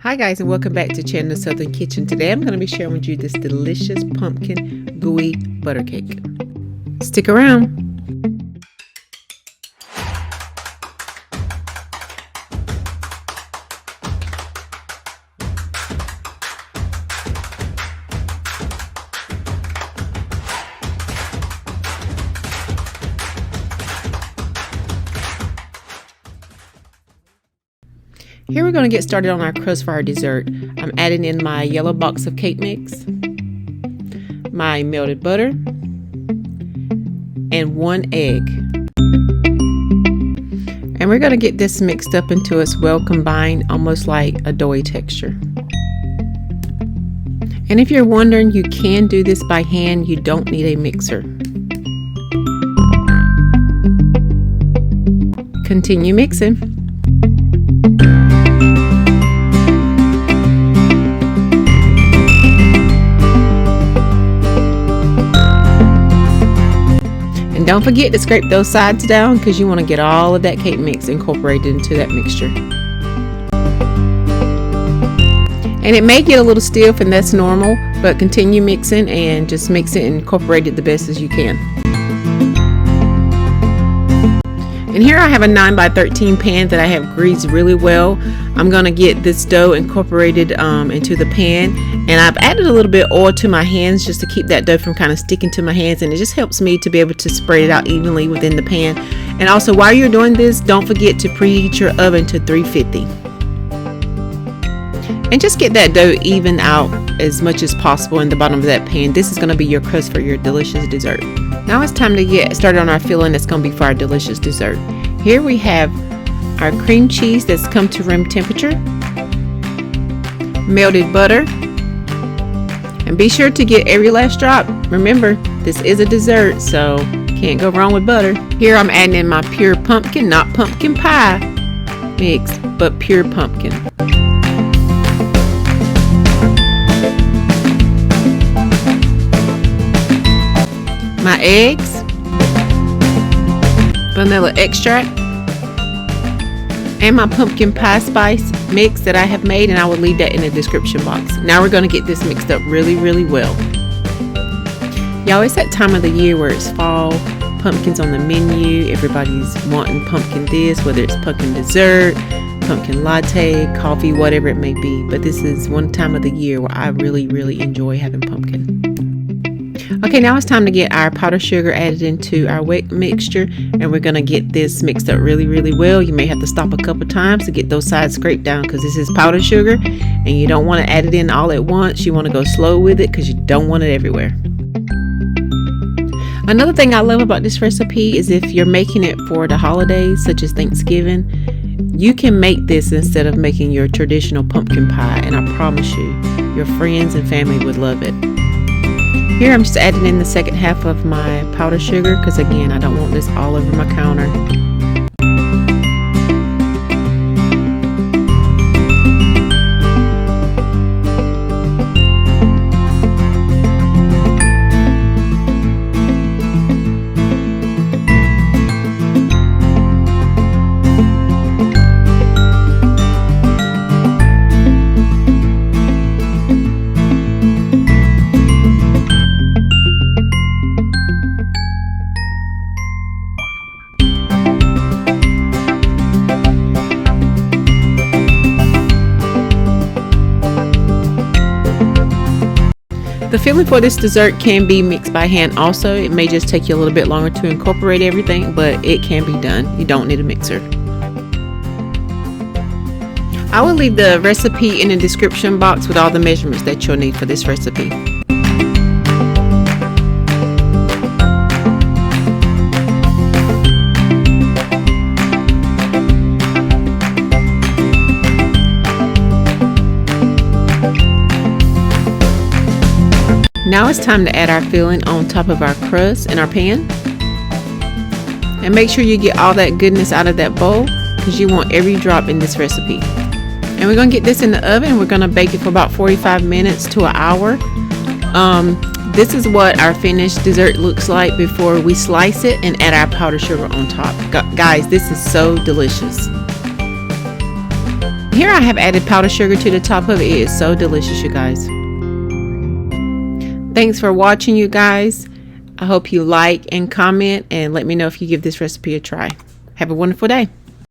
Hi guys, and welcome back to Chandler's Southern Kitchen. Today I'm going to be sharing with you this delicious pumpkin gooey butter cake. Stick around. Here we're going to get started on our crust for our dessert. I'm adding in my yellow box of cake mix, my melted butter, and 1 egg. And we're going to get this mixed up until it's well combined, almost like a doughy texture. And if you're wondering, you can do this by hand. You don't need a mixer. Continue mixing. And don't forget to scrape those sides down because you want to get all of that cake mix incorporated into that mixture. And it may get a little stiff, and that's normal, but continue mixing and just mix it and incorporate it the best as you can. And here I have a 9x13 pan that I have greased really well. I'm going to get this dough incorporated into the pan, and I've added a little bit of oil to my hands just to keep that dough from kind of sticking to my hands, and it just helps me to be able to spread it out evenly within the pan. And also, while you're doing this, don't forget to preheat your oven to 350. And just get that dough even out as much as possible in the bottom of that pan. This is going to be your crust for your delicious dessert. Now it's time to get started on our filling that's going to be for our delicious dessert. Here we have our cream cheese that's come to room temperature, melted butter, and be sure to get every last drop. Remember, this is a dessert, so can't go wrong with butter. Here I'm adding in my pure pumpkin, not pumpkin pie mix, but pure pumpkin. My eggs, vanilla extract, and my pumpkin pie spice mix that I have made, and I will leave that in the description box. Now we're going to get this mixed up really well. Y'all, it's that time of the year where it's fall, pumpkins on the menu, everybody's wanting pumpkin this, whether it's pumpkin dessert, pumpkin latte, coffee, whatever it may be. But this is one time of the year where I really enjoy having pumpkin. Okay, now it's time to get our powdered sugar added into our wet mixture, and we're going to get this mixed up really well. You may have to stop a couple times to get those sides scraped down because this is powdered sugar, and you don't want to add it in all at once. You want to go slow with it because you don't want it everywhere. Another thing I love about this recipe is if you're making it for the holidays, such as Thanksgiving, you can make this instead of making your traditional pumpkin pie, and I promise you, your friends and family would love it. Here I'm just adding in the second half of my powdered sugar because, again, I don't want this all over my counter. The filling for this dessert can be mixed by hand also. It may just take you a little bit longer to incorporate everything, but it can be done. You don't need a mixer. I will leave the recipe in the description box with all the measurements that you'll need for this recipe. Now it's time to add our filling on top of our crust in our pan. And make sure you get all that goodness out of that bowl because you want every drop in this recipe. And we're going to get this in the oven. We're going to bake it for about 45 minutes to an hour. This is what our finished dessert looks like before we slice it and add our powdered sugar on top. Guys, this is so delicious. here I have added powdered sugar to the top of it. It is so delicious, you guys. Thanks for watching, you guys. I hope you like and comment and let me know if you give this recipe a try. Have a wonderful day.